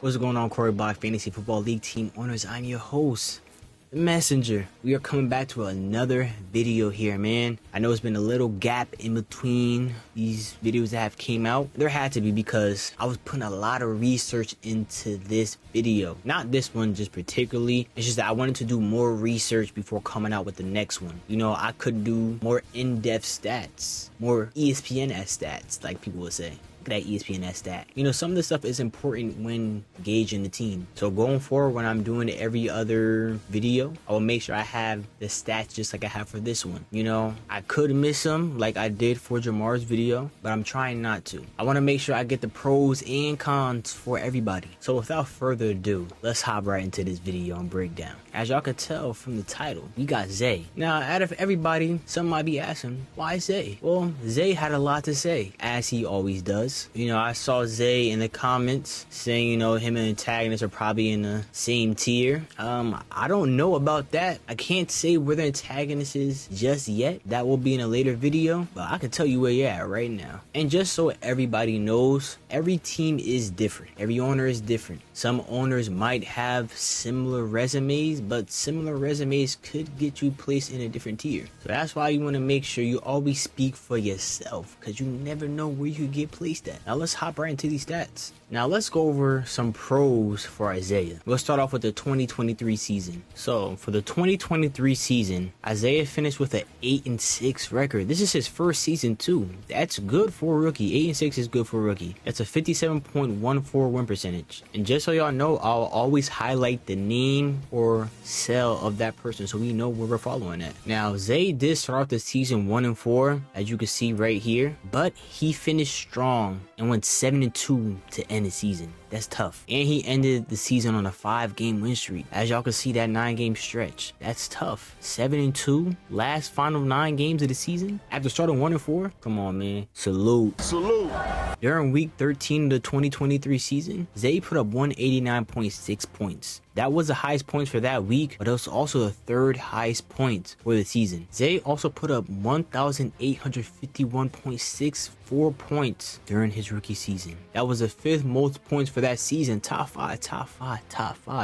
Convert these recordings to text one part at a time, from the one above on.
What's going on, Corey Block Fantasy Football League team owners? I'm your host, the Messenger. We are coming back to another video here, man. I know it's been a little gap in between these videos that have came out. There had to be because I was putting a lot of research into this video. Not this one just particularly. It's just that I wanted to do more research before coming out with the next one. You know, I could do more in-depth stats, more ESPN-esque stats, like people would say. That ESPN stat. You know, some of the stuff is important when gauging the team. So going forward, when I'm doing every other video, I will make sure I have the stats just like I have for this one. You know, I could miss them like I did for Jamar's video, but I'm trying not to. I want to make sure I get the pros and cons for everybody. So without further ado, let's hop right into this video and breakdown. As y'all could tell from the title, we got Zay. Now, out of everybody, some might be asking, why Zay? Well, Zay had a lot to say, as he always does. You know, I saw Zay in the comments saying, you know, him and antagonists are probably in the same tier. I don't know about that. I can't say where the antagonist is just yet. That will be in a later video, but I can tell you where you're at right now. And just so everybody knows, every team is different. Every owner is different. Some owners might have similar resumes, but similar resumes could get you placed in a different tier. So that's why you want to make sure you always speak for yourself, because you never know where you could get placed at. Now let's hop right into these stats. Now let's go over some pros for Isaiah. We'll start off with the 2023 season. So for the 2023 season, Isaiah finished with an 8-6 record. This is his first season too. That's good for a rookie. 8-6 is good for a rookie. That's a 57.14 win percentage. And just so y'all know, I'll always highlight the name or cell of that person so we know where we're following at. Now Zay did start off the season 1-4, as you can see right here, but he finished strong and went 7-2 to end the season. That's tough. And he ended the season on a 5-game win streak. As y'all can see, that 9-game stretch, that's tough. 7-2, last final 9 games of the season after starting 1-4. Come on, man. Salute. During week 13 of the 2023 season, Zay put up 189.6 points. That was the highest points for that week, but it was also the third highest points for the season. Zay also put up 1,851.64 points during his rookie season. That was the 5th most points for that season. Top 5.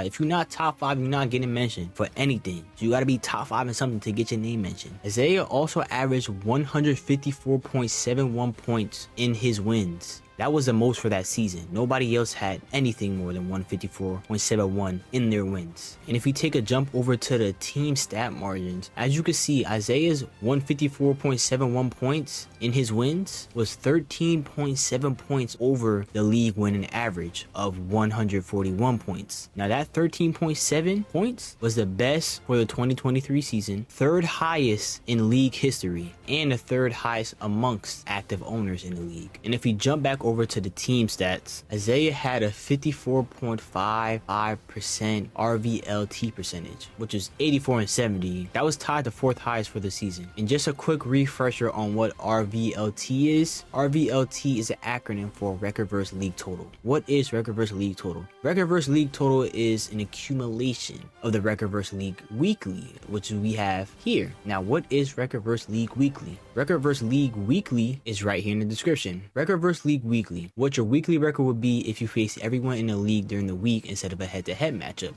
If you're not top 5, you're not getting mentioned for anything. So you gotta be top 5 in something to get your name mentioned. Isaiah also averaged 154.71 points in his wins. That was the most for that season. Nobody else had anything more than 154.71 in their wins. And if we take a jump over to the team stat margins, as you can see, Isaiah's 154.71 points in his wins was 13.7 points over the league winning average of 141 points. Now that 13.7 points was the best for the 2023 season, 3rd highest in league history, and the 3rd highest amongst active owners in the league. And if we jump back over to the team stats, Isaiah had a 54.55% RVLT percentage, which is 84-70. That was tied to 4th highest for the season. And just a quick refresher on what RVLT is. RVLT is an acronym for record versus league total. What is record versus league total? Record versus league total is an accumulation of the record versus league weekly, which we have here. Now, what is record versus league weekly? Record versus league weekly is right here in the description. Record versus league weekly. What your weekly record would be if you face everyone in the league during the week instead of a head-to-head matchup,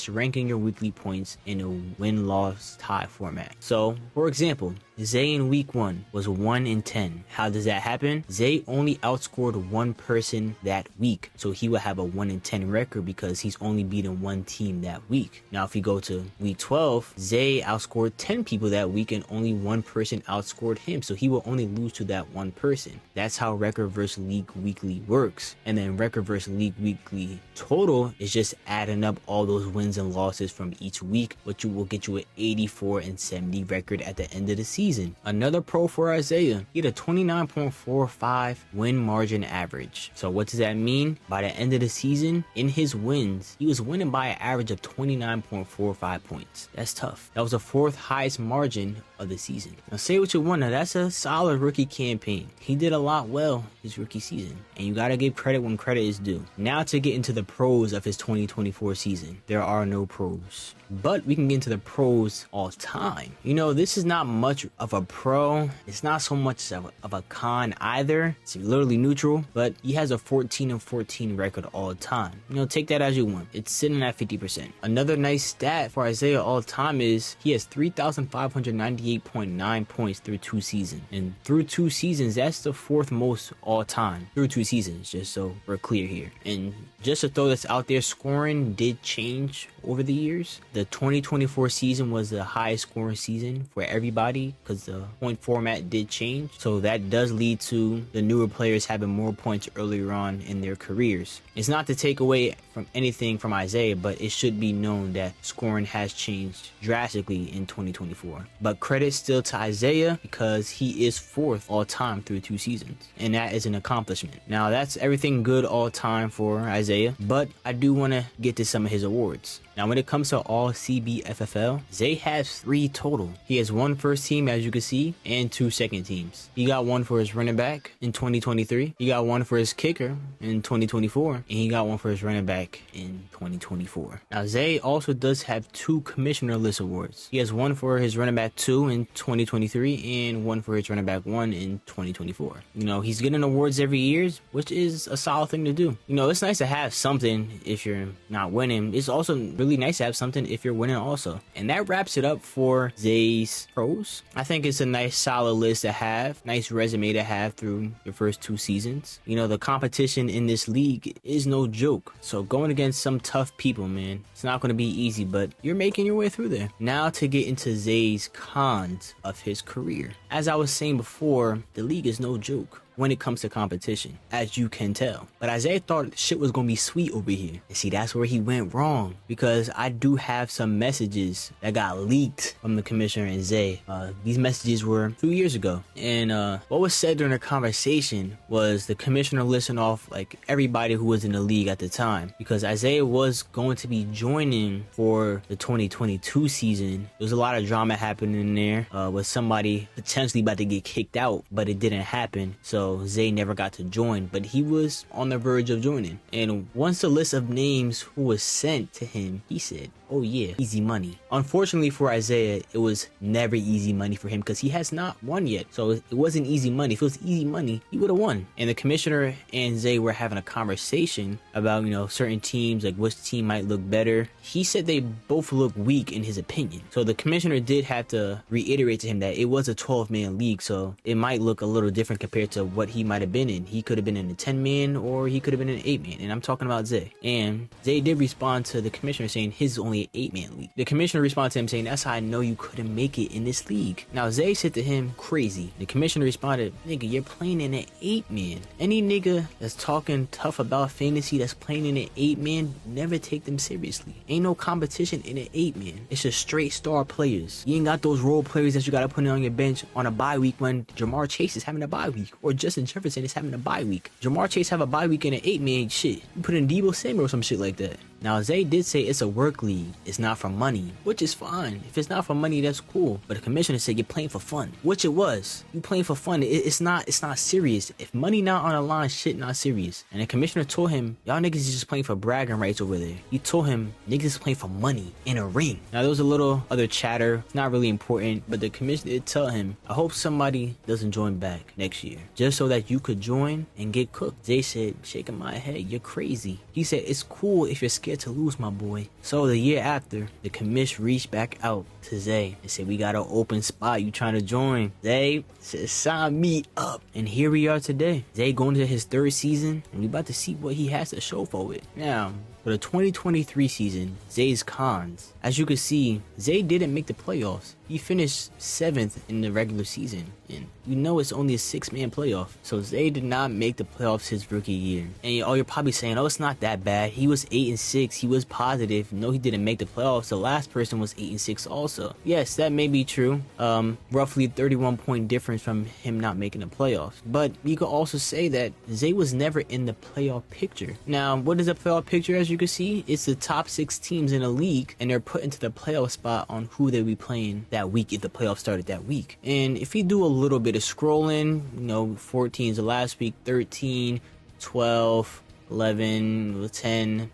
/ ranking your weekly points in a win-loss tie format. So, for example, Zay in week 1 was 1-10. How does that happen? Zay only outscored one person that week, so he will have a 1-10 record because he's only beaten one team that week. Now, if we go to week 12, Zay outscored 10 people that week and only one person outscored him, so he will only lose to that one person. That's how record versus league weekly works. And then record versus league weekly total is just adding up all those wins and losses from each week, which will get you an 84-70 record at the end of the season. Another pro for Isaiah, he had a 29.45 win margin average. So what does that mean? By the end of the season, in his wins, he was winning by an average of 29.45 points. That's tough. That was the 4th highest margin of the season. Now say what you want, now that's a solid rookie campaign. He did a lot well his rookie season, and you gotta give credit when credit is due. Now to get into the pros of his 2024 season. There are no pros, but we can get into the pros all time. You know, this is not much of a pro. It's not so much of a con either. It's literally neutral, but he has a 14-14 record all time. You know, take that as you want. It's sitting at 50%. Another nice stat for Isaiah all time is he has 3,598.9 points through 2 seasons. And through 2 seasons, that's the 4th most all time through 2 seasons, just so we're clear here. And just to throw this out there, scoring did change over the years. The 2024 season was the highest scoring season for everybody because the point format did change. So that does lead to the newer players having more points earlier on in their careers. It's not to take away from anything from Isaiah, but it should be known that scoring has changed drastically in 2024. But credit still to Isaiah because he is 4th all time through 2 seasons, and that is an accomplishment. Now that's everything good all time for Isaiah, but I do want to get to some of his awards. Now, when it comes to all Cbffl, Zay has 3 total. He has 1 first team, as you can see, and 2 second teams. He got 1 for his running back in 2023. He got 1 for his kicker in 2024. And he got 1 for his running back in 2024. Now, Zay also does have 2 commissioner list awards. He has 1 for his running back 2 in 2023 and 1 for his running back 1 in 2024. You know, he's getting awards every year, which is a solid thing to do. You know, it's nice to have something if you're not winning. It's also really nice to have something if you're winning also. And that wraps it up for Zay's pros. I think it's a nice solid list to have, nice resume to have through your first 2 seasons. You know, the competition in this league is no joke. So going against some tough people, man, it's not going to be easy, but you're making your way through there. Now to get into Zay's cons of his career. As I was saying before, the league is no joke when it comes to competition, as you can tell. But Isaiah thought shit was gonna be sweet over here. And see, that's where he went wrong, because I do have some messages that got leaked from the commissioner and Zay. These messages were 2 years ago. And what was said during the conversation was the commissioner listened off like everybody who was in the league at the time, because Isaiah was going to be joining for the 2022 season. There was a lot of drama happening there with somebody potentially about to get kicked out, but it didn't happen. So Zay never got to join, but he was on the verge of joining. And once the list of names who was sent to him, he said, oh yeah, easy money. Unfortunately for Isaiah, it was never easy money for him because he has not won yet. So it wasn't easy money. If it was easy money, he would have won. And the commissioner and Zay were having a conversation about, you know, certain teams, like which team might look better. He said they both look weak in his opinion. So the commissioner did have to reiterate to him that it was a 12-man league, so it might look a little different compared to what he might have been in. He could have been in a 10-man or he could have been in an 8-man. And I'm talking about Zay. And Zay did respond to the commissioner saying his is only an 8-man league. The commissioner responded to him saying, that's how I know you couldn't make it in this league. Now Zay said to him, crazy. The commissioner responded, nigga, you're playing in an 8-man. Any nigga that's talking tough about fantasy that's playing in an 8-man, never take them seriously. Ain't no competition in an 8-man. It's just straight star players. You ain't got those role players that you gotta put on your bench on a bye week when Jamar Chase is having a bye week, or Justin Jefferson is having a bye week. Jamar Chase have a bye week in an 8-man, shit. You put in Debo Samuel or some shit like that. Now Zay did say it's a work league, it's not for money, which is fine. If it's not for money, that's cool. But the commissioner said you're playing for fun, which it was. You playing for fun. It's not serious. If money not on the line, shit not serious. And the commissioner told him, y'all niggas is just playing for bragging rights over there. He told him niggas is playing for money in a ring. Now there was a little other chatter, it's not really important, but the commissioner did tell him, I hope somebody doesn't join back next year, just so that you could join and get cooked. Zay said, shaking my head, you're crazy. He said, it's cool if you're scared to lose, my boy. So the year after, the commish reached back out to Zay and said, we got an open spot, you trying to join? Zay said, sign me up. And here we are today. Zay going to his 3rd season, and we about to see what he has to show for it. Now, for the 2023 season, Zay's cons. As you can see, Zay didn't make the playoffs. He finished 7th in the regular season, and you know it's only a 6-man playoff. So Zay did not make the playoffs his rookie year. And you're probably saying, oh, it's not that bad. He was 8-6. He was positive. No, he didn't make the playoffs. The last person was 8-6 also. Yes, that may be true. Roughly 31-point difference from him not making the playoffs. But you could also say that Zay was never in the playoff picture. Now, what is a playoff picture, as as you can see, it's the top 6 teams in the league, and they're put into the playoff spot on who they'll be playing that week if the playoffs started that week. And if you do a little bit of scrolling, 14 is the last week, 13, 12, 11, 10,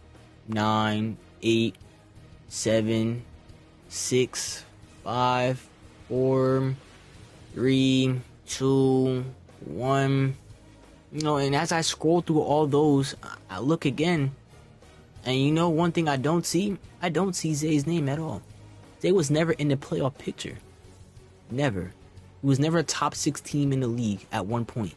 9, 8, 7, 6, 5, 4, 3, 2, 1. And as I scroll through all those, I look again, and one thing I don't see Zay's name at all. Zay was never in the playoff picture. Never. He was never a top 6 team in the league at one point.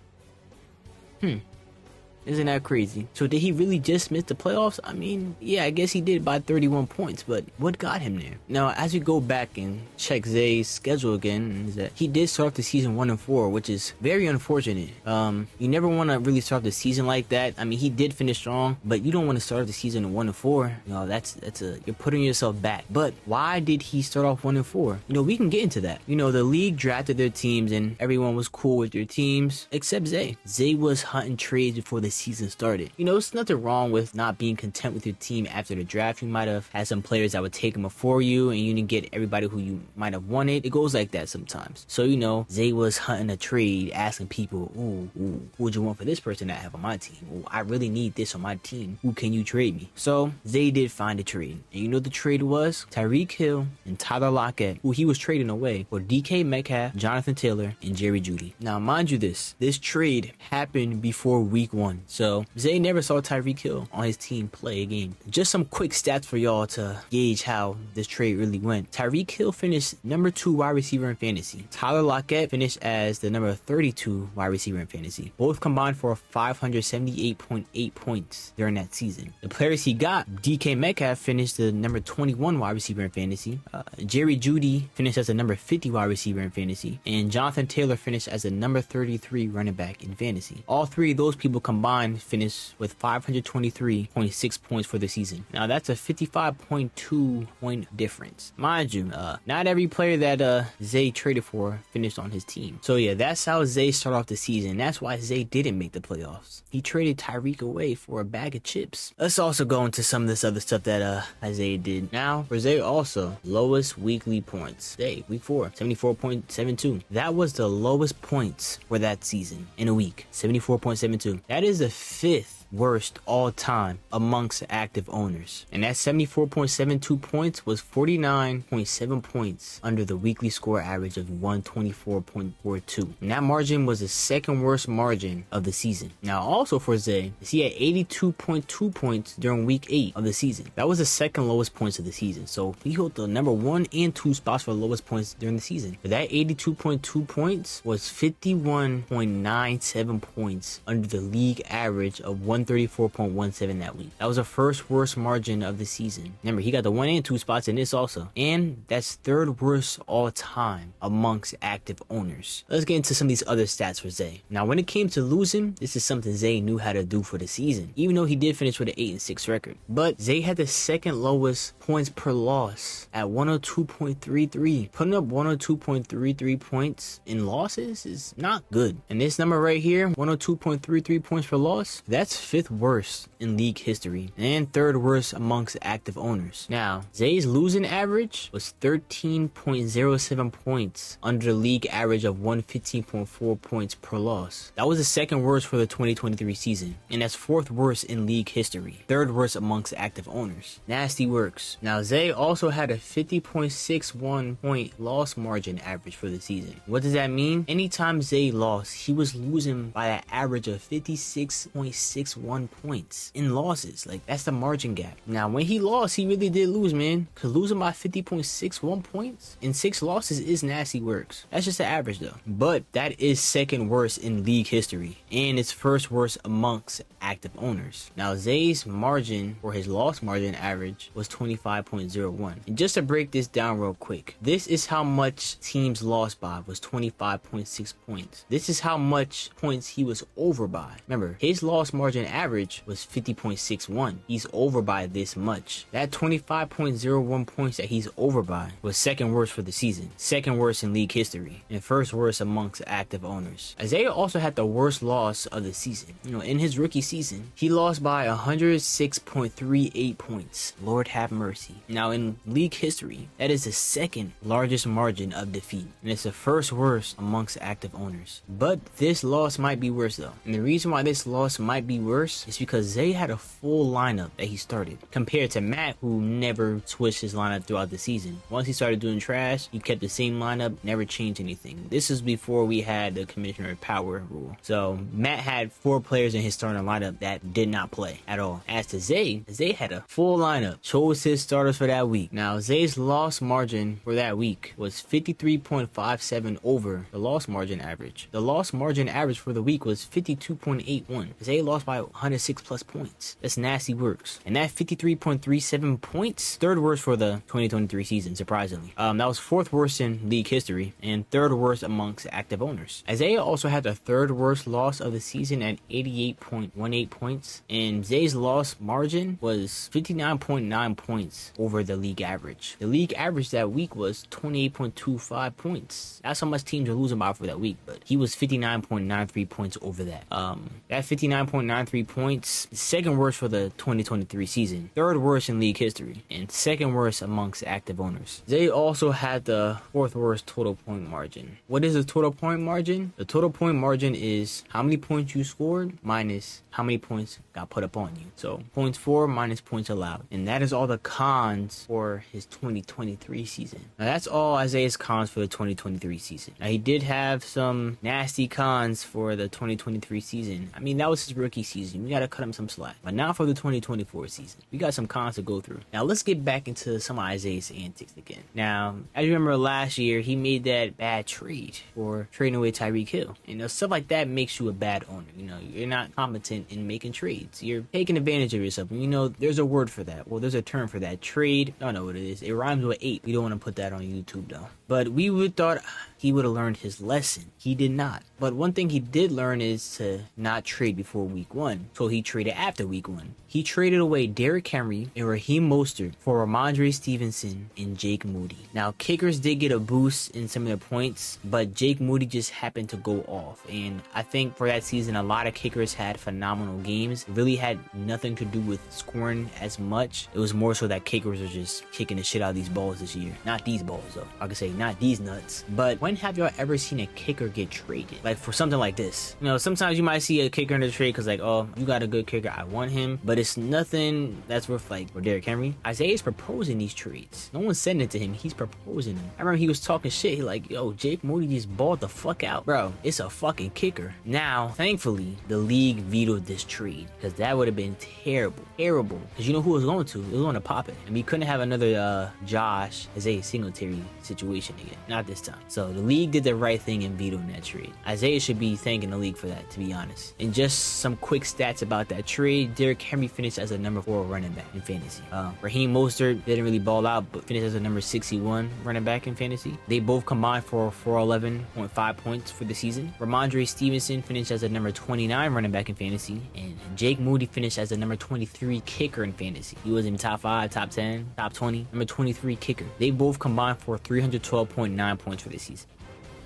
Isn't that crazy? So did he really just miss the playoffs? I mean, yeah, I guess he did by 31 points, but what got him there? Now, as we go back and check Zay's schedule again, is that he did start off the season 1-4, which is very unfortunate. You never want to really start off the season like that. I mean, he did finish strong, but you don't want to start off the season at 1-4. You're putting yourself back. But why did he start off 1-4? We can get into that. The league drafted their teams and everyone was cool with their teams except Zay. Zay was hunting trades before the season started. There's nothing wrong with not being content with your team after the draft. You might have had some players that would take them before you and you didn't get everybody who you might have wanted. It goes like that sometimes. So Zay was hunting a trade, asking people, ooh, who would you want for this person that I have on my team? Ooh, I really need this on my team. Who can you trade me? So Zay did find a trade. And the trade was Tyreek Hill and Tyler Lockett, who he was trading away for DK Metcalf, Jonathan Taylor, and Jerry Jeudy. Now, mind you this trade happened before week 1. So Zay never saw Tyreek Hill on his team play a game. Just some quick stats for y'all to gauge how this trade really went. Tyreek Hill finished number 2 wide receiver in fantasy. Tyler Lockett finished as the number 32 wide receiver in fantasy. Both combined for 578.8 points during that season. The players he got, DK Metcalf finished the number 21 wide receiver in fantasy. Jerry Jeudy finished as the number 50 wide receiver in fantasy. And Jonathan Taylor finished as the number 33 running back in fantasy. All 3 of those people combined finished with 523.6 points for the season. Now that's a 55.2 point difference. Mind you, not every player that Zay traded for finished on his team. So yeah, that's how Zay started off the season. That's why Zay didn't make the playoffs. He traded Tyreek away for a bag of chips. Let's also go into some of this other stuff that Zay did. Now for Zay also, lowest weekly points. Zay, week 4, 74.72. That was the lowest points for that season in a week. 74.72. That is the 5th worst all time amongst active owners, and that 74.72 points was 49.7 points under the weekly score average of 124.42, and that margin was the 2nd worst margin of the season. Now also for Zay, he had 82.2 points during week 8 of the season. That was the 2nd lowest points of the season, so he held the number 1 and 2 spots for the lowest points during the season. But that 82.2 points was 51.97 points under the league average of 134.17 that week. That was the 1st worst margin of the season. Remember, he got the 1 and 2 spots in this also. And that's 3rd worst all time amongst active owners. Let's get into some of these other stats for Zay. Now, when it came to losing, this is something Zay knew how to do for the season, even though he did finish with an 8-6 record. But Zay had the 2nd lowest points per loss at 102.33. Putting up 102.33 points in losses is not good. And this number right here, 102.33 points per loss, that's 5th worst in league history and 3rd worst amongst active owners. Now, Zay's losing average was 13.07 points under the league average of 115.4 points per loss. That was the 2nd worst for the 2023 season, and that's 4th worst in league history, 3rd worst amongst active owners. Nasty works. Now, Zay also had a 50.61 point loss margin average for the season. What does that mean? Anytime Zay lost, he was losing by an average of 56.61 points in losses. Like, that's the margin gap. Now, when he lost, he really did lose, man, because losing by 50.61 points in 6 losses is nasty works. That's just the average though. But that is 2nd worst in league history, and it's 1st worst amongst active owners. Now, Zay's margin for his loss margin average was 25.01. And just to break this down real quick, this is how much teams lost by, was 25.6 points. This is how much points he was over by. Remember, his loss margin average was 50.61. He's over by this much. That 25.01 points that he's over by was 2nd worst for the season, 2nd worst in league history, and 1st worst amongst active owners. Isaiah also had the worst loss of the season. In his rookie season. He lost by 106.38 points. Lord have mercy. Now in league history, that is the second largest margin of defeat, and it's the first worst amongst active owners. But this loss might be worse though. And the reason why this loss might be worse is because Zay had a full lineup that he started, compared to Matt, who never switched his lineup throughout the season. Once he started doing trash, he kept the same lineup, never changed anything. This is before we had the commissioner power rule. So Matt had 4 players in his starting lineup that did not play at all. As to Zay had a full lineup, chose his starters for that week. Now Zay's loss margin for that week was 53.57 over the loss margin average. The loss margin average for the week was 52.81. Zay lost by 106 plus points. That's nasty works. And that 53.37 points, third worst for the 2023 season, surprisingly. That was 4th worst in league history and 3rd worst amongst active owners. Isaiah also had the 3rd worst loss of the season at 88.18 points, and Zay's loss margin was 59.9 points over the league average. The league average that week was 28.25 points. That's how much teams are losing by for that week, but he was 59.93 points over that. That 59.93 points, 2nd worst for the 2023 season, 3rd worst in league history, and 2nd worst amongst active owners. Zay also had the 4th worst total point margin. What is the total point margin? The total point margin is how many points you scored minus how many points got put up on you. So points for minus points allowed. And that is all the cons for his 2023 season. Now that's all Isaiah's cons for the 2023 season. Now he did have some nasty cons for the 2023 season. I mean, that was his rookie season. We gotta cut him some slack. But now for the 2024 season, we got some cons to go through. Now let's get back into some of Isaiah's antics again. Now, as you remember last year, he made that bad trade for trading away Tyreek Hill. You know, stuff like that makes you a bad owner. You know, you're not competent in making trades. You're taking advantage of yourself. And you know, there's a word for that. Well, there's a term for that. Trade. I don't know what it is. It rhymes with 8. We don't want to put that on YouTube though. But we would thought he would have learned his lesson. He did not. But one thing he did learn is to not trade before week 1. So he traded after week 1. He traded away Derrick Henry and Raheem Mostert for Ramondre Stevenson and Jake Moody. Now, kickers did get a boost in some of their points, but Jake Moody just happened to go off. And I think for that season, a lot of kickers had phenomenal games. It really had nothing to do with scoring as much. It was more so that kickers are just kicking the shit out of these balls this year. Not these balls, though. I could say not these nuts. But when have y'all ever seen a kicker get traded? Like for something like this. You know, sometimes you might see a kicker in the trade because like, oh, you got a good kicker, I want him. But it's nothing that's worth like for Derrick Henry. Isaiah's proposing these trades. No one's sending it to him. He's proposing them. I remember he was talking shit. He like, yo, Jake Moody just balled the fuck out. Bro, it's a fucking kicker. Now, thankfully, the league vetoed this trade because that would have been terrible. Terrible. Because you know who it was going to? It was going to pop it. And we couldn't have another Josh Isaiah Singletary situation again. Not this time. So the league did the right thing in vetoing that trade. Isaiah should be thanking the league for that, to be honest. And just some quick stats about that trade. Derrick Henry finished as a number 4 running back in fantasy. Raheem Mostert didn't really ball out, but finished as a number 61 running back in fantasy. They both combined for 411.5 points for the season. Ramondre Stevenson finished as a number 29 running back in fantasy, and Jake Moody finished as a number 23 kicker in fantasy. He was in top 5, top 10, top 20, number 23 kicker. They both combined for 312.9 points for the season.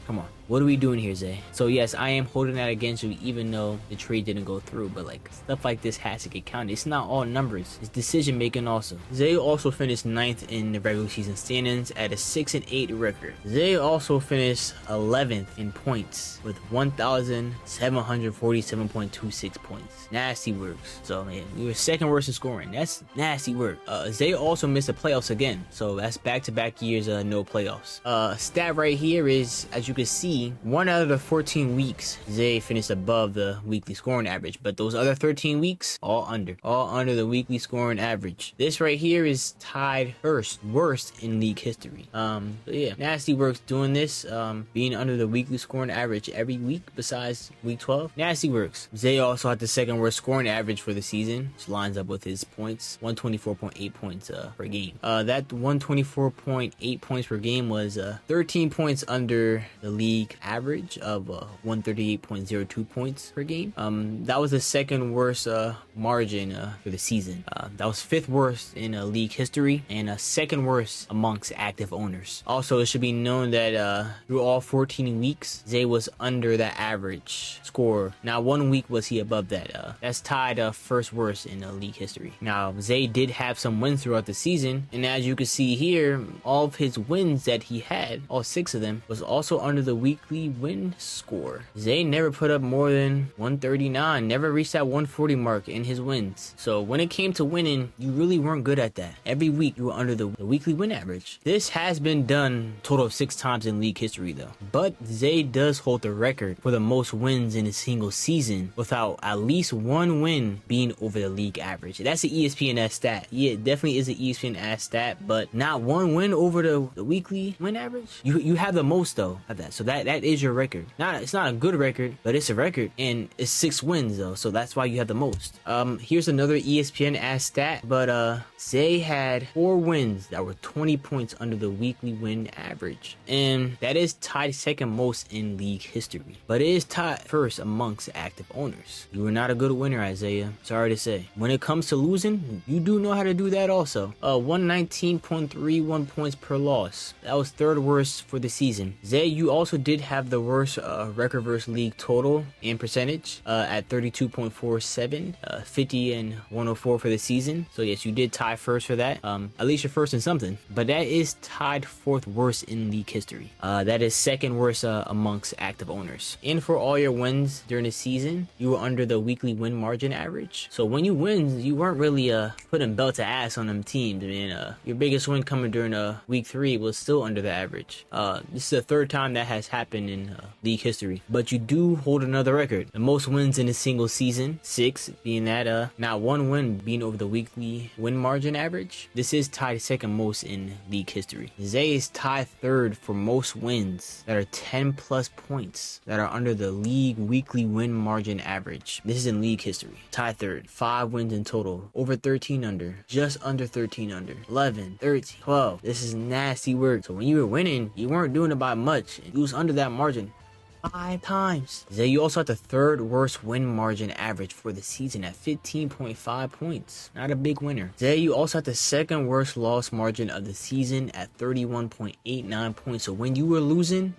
Come on. What are we doing here, Zay? So yes, I am holding that against you even though the trade didn't go through, but like stuff like this has to get counted. It's not all numbers, it's decision making also. Zay also finished 9th in the regular season standings at a 6-8 record. Zay also finished 11th in points with 1,747.26 points. Nasty works. So man, we were 2nd worst in scoring. That's nasty work. Zay also missed the playoffs again, so that's back-to-back years no playoffs. Stat right here is, as you can see, 1 out of the 14 weeks, Zay finished above the weekly scoring average, but those other 13 weeks, all under the weekly scoring average. This right here is tied worst in league history. So yeah, nasty works doing this, being under the weekly scoring average every week besides week 12. Nasty works. Zay also had the 2nd worst scoring average for the season, which lines up with his points, 124.8 points per game. That 124.8 points per game was 13 points under the league league average of 138.02 points per game. That was the second worst margin for the season. That was 5th worst in league history and second worst amongst active owners. Also, it should be known that through all 14 weeks, Zay was under that average score. Now, 1 week was he above that. That's tied first worst in league history. Now, Zay did have some wins throughout the season, and as you can see here, all of his wins that he had, all 6 of them, was also under the weekly win score. Zay never put up more than 139, never reached that 140 mark in his wins. So when it came to winning, you really weren't good at that. Every week you were under the weekly win average. This has been done a total of 6 times in league history though. But Zay does hold the record for the most wins in a single season without at least 1 win being over the league average. That's an ESPN stat. Yeah, it definitely is an ESPN stat, but not 1 win over the weekly win average. You have the most though of that. So that is your record. It's not a good record, but it's a record, and it's 6 wins though. So that's why you have the most. Here's another ESPN stat, but Zay had 4 wins that were 20 points under the weekly win average, and that is tied second most in league history, but it is tied first amongst active owners. You were not a good winner, Isaiah. Sorry to say. When it comes to losing, you do know how to do that also. 119.31 points per loss. That was 3rd worst for the season. Zay, you also did have the worst record versus league total and percentage at 32.47, 50 and 104 for the season. So yes, you did tie first for that. At least you're first in something, but that is tied 4th worst in league history. That is 2nd worst amongst active owners. And for all your wins during the season, you were under the weekly win margin average. So when you win, you weren't really putting belt to ass on them teams. I mean, your biggest win coming during week 3 was still under the average. This is the 3rd time that has happened in league history, but you do hold another record. The most wins in a single season, 6, being that not 1 win being over the weekly win margin average. This is tied 2nd most in league history. Zay is tied 3rd for most wins that are 10 plus points that are under the league weekly win margin average. This is in league history. Tied 3rd, 5 wins in total, over 13 under, just under 13 under, 11, 13, 12. This is nasty work. So when you were winning, you weren't doing it by much. You was under that margin 5 times. Zay, you also had the 3rd worst win margin average for the season at 15.5 points. Not a big winner. Zay, you also had the 2nd worst loss margin of the season at 31.89 points. So when you were losing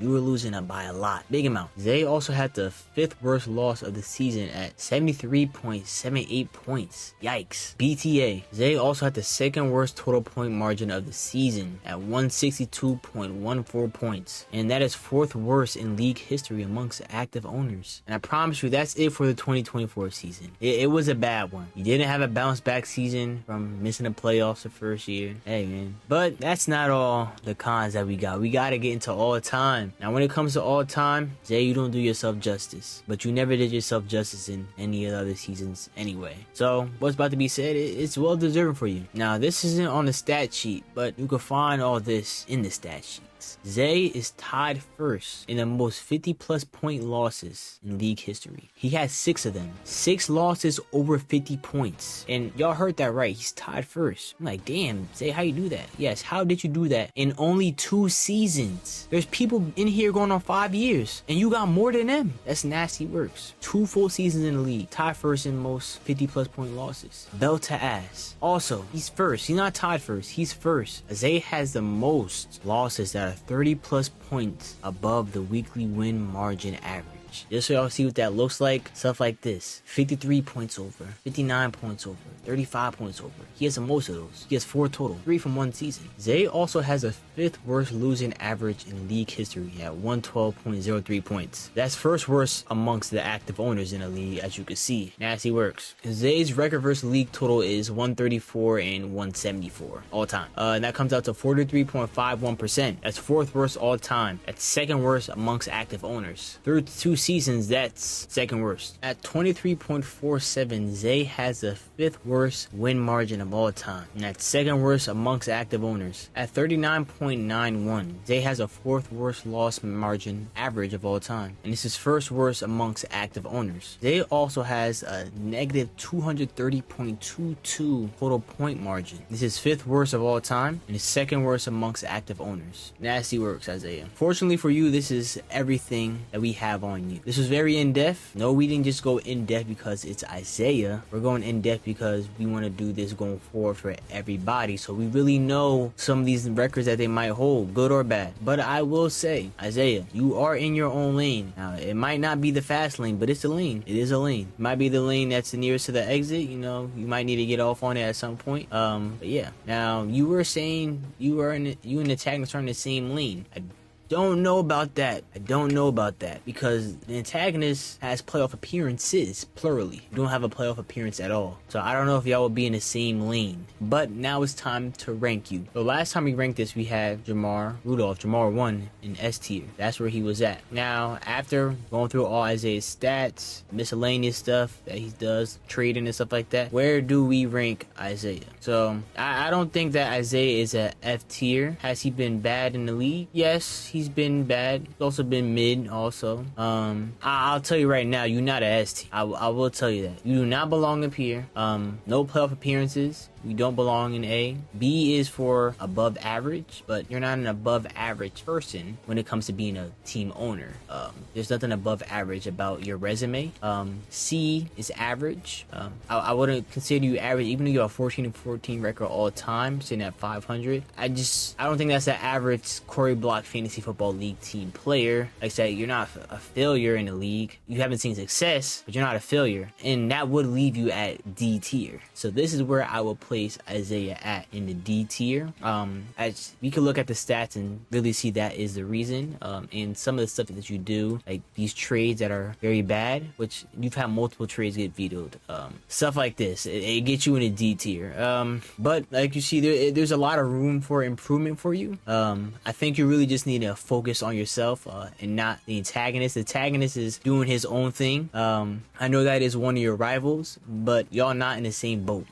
by a lot. Big amount. Zay also had the 5th worst loss of the season at 73.78 points. Yikes. BTA. Zay also had the 2nd worst total point margin of the season at 162.14 points. And that is 4th worst in league history amongst active owners. And I promise you, that's it for the 2024 season. It was a bad one. You didn't have a bounce back season from missing the playoffs the first year. Hey man, but that's not all the cons that we got. We got to get into all time. Now when it comes to all time, Zay, you don't do yourself justice, but you never did yourself justice in any of the other seasons anyway. So what's about to be said, it's well deserving for you. Now this isn't on the stat sheet, but you can find all this in the stat sheet. Zay is tied first in the most 50 plus point losses in league history. He has 6 of them. 6 losses over 50 points. And y'all heard that right. He's tied first. I'm like, damn, Zay, how you do that? Yes, how did you do that in only 2 seasons? There's people in here going on 5 years, and you got more than them. That's nasty works. 2 full seasons in the league. Tied first in most 50 plus point losses. Belt to ass. Also, he's first. He's not tied first. He's first. Zay has the most losses that are 30 plus points above the weekly win margin average. Just so y'all see what that looks like. Stuff like this. 53 points over, 59 points over, 35 points over. He has the most of those. He has 4 total, 3 from 1 season. Zay also has a 5th worst losing average in league history at 112.03 points. That's 1st worst amongst the active owners in the league, as you can see. Nasty works. Zay's record versus league total is 134 and 174 all time. And that comes out to 43.51%. That's 4th worst all time. That's 2nd worst amongst active owners. Through 2 seasons, that's 2nd worst. At 23.47, Zay has the 5th worst win margin of all time, and that's second worst amongst active owners at 39.91. Zay has a fourth worst loss margin average of all time, and this is first worst amongst active owners. Zay also has a negative 230.22 total point margin. This is fifth worst of all time and is second worst amongst active owners. Nasty works, Isaiah. Fortunately for you, this is everything that we have on you. This was very in-depth. No, we didn't just go in-depth because it's Isaiah. We're going in-depth because we want to do this going forward for everybody, so we really know some of these records that they might hold, good or bad. But I will say, Isaiah, you are in your own lane. Now, it might not be the fast lane, but it's a lane. It is a lane. It might be the lane that's the nearest to the exit. You know, you might need to get off on it at some point. But yeah. Now, you were saying you and the antagonist are in the same lane. I don't know about that. I don't know about that because the antagonist has playoff appearances, plurally. You don't have a playoff appearance at all. So I don't know if y'all will be in the same lane. But now it's time to rank you. The last time we ranked this, we had Jamar Rudolph. Jamar won in S tier. That's where he was at. Now, after going through all Isaiah's stats, miscellaneous stuff that he does, trading and stuff like that, where do we rank Isaiah? So I don't think that Isaiah is a F tier. Has he been bad in the league? Yes, he's been bad. He's also been mid also. I'll tell you right now, you're not a S tier. I will tell you that. You do not belong up here. No playoff appearances. You don't belong in A. B is for above average, but you're not an above average person when it comes to being a team owner. There's nothing above average about your resume. C is average. I wouldn't consider you average, even though you're a 14-14 record all time, sitting at 500. I don't think that's an average Corey Block Fantasy Football League team player. Like I said, you're not a failure in the league. You haven't seen success, but you're not a failure, and that would leave you at D tier. So this is where I will place Isaiah at, in the D tier. As we can look at the stats and really see that is the reason. And some of the stuff that you do, like these trades that are very bad, which you've had multiple trades get vetoed, stuff like this, it gets you in a D tier. But like you see, there's a lot of room for improvement for you. I think you really just need to focus on yourself and not the antagonist. The antagonist is doing his own thing. I know that is one of your rivals, but y'all not in the same boat.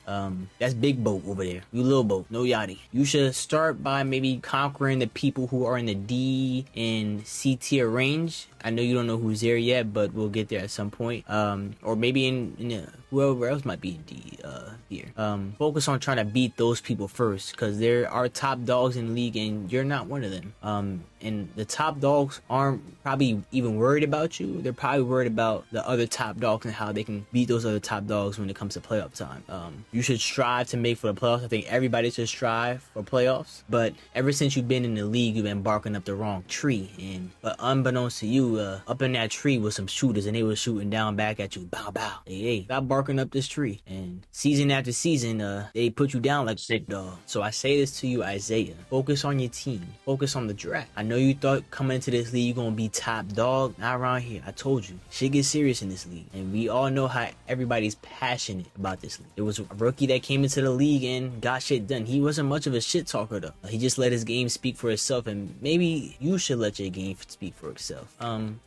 That's big boat over there. You little boat, no yachty. You should start by maybe conquering the people who are in the D and C tier range. I know you don't know who's there yet, but we'll get there at some point. Or maybe in whoever else might be in D here. Focus on trying to beat those people first, because there are top dogs in the league and you're not one of them. And the top dogs aren't probably even worried about you. They're probably worried about the other top dogs and how they can beat those other top dogs when it comes to playoff time. You should strive to make for the playoffs. I think everybody should strive for playoffs. But ever since you've been in the league, you've been barking up the wrong tree. But unbeknownst to you, up in that tree was some shooters, and they were shooting down back at you. Bow, bow. Hey, stop barking up this tree. And season after season, they put you down like sick dog. So I say this to you, Isaiah. Focus on your team. Focus on the draft. I know you thought coming into this league you're gonna be top dog. Not around here. I told you. Shit gets serious in this league. And we all know how everybody's passionate about this league. There was a rookie that came into the league and got shit done. He wasn't much of a shit talker though. He just let his game speak for itself, and maybe you should let your game speak for itself.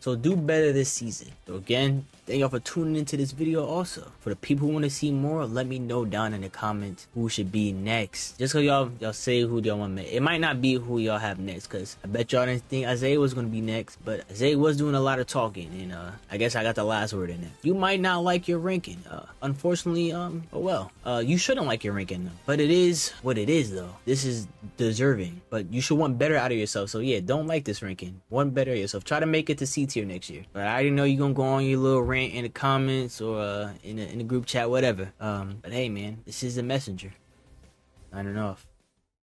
So do better this season. So again, thank y'all for tuning into this video. Also, for the people who want to see more, let me know down in the comments who should be next. Just cause y'all say who y'all want to make. It might not be who y'all have next, cause I bet y'all didn't think Isaiah was gonna be next, but Isaiah was doing a lot of talking, and I guess I got the last word in it. You might not like your ranking, unfortunately. Oh well. You shouldn't like your ranking though, but it is what it is though. This is deserving, but you should want better out of yourself. So yeah, don't like this ranking. Want better of yourself. Try to make it to C tier next year. But I already know you're gonna go on your little rant in the comments or in the group chat, whatever. But hey man, this is the messenger. Signing off.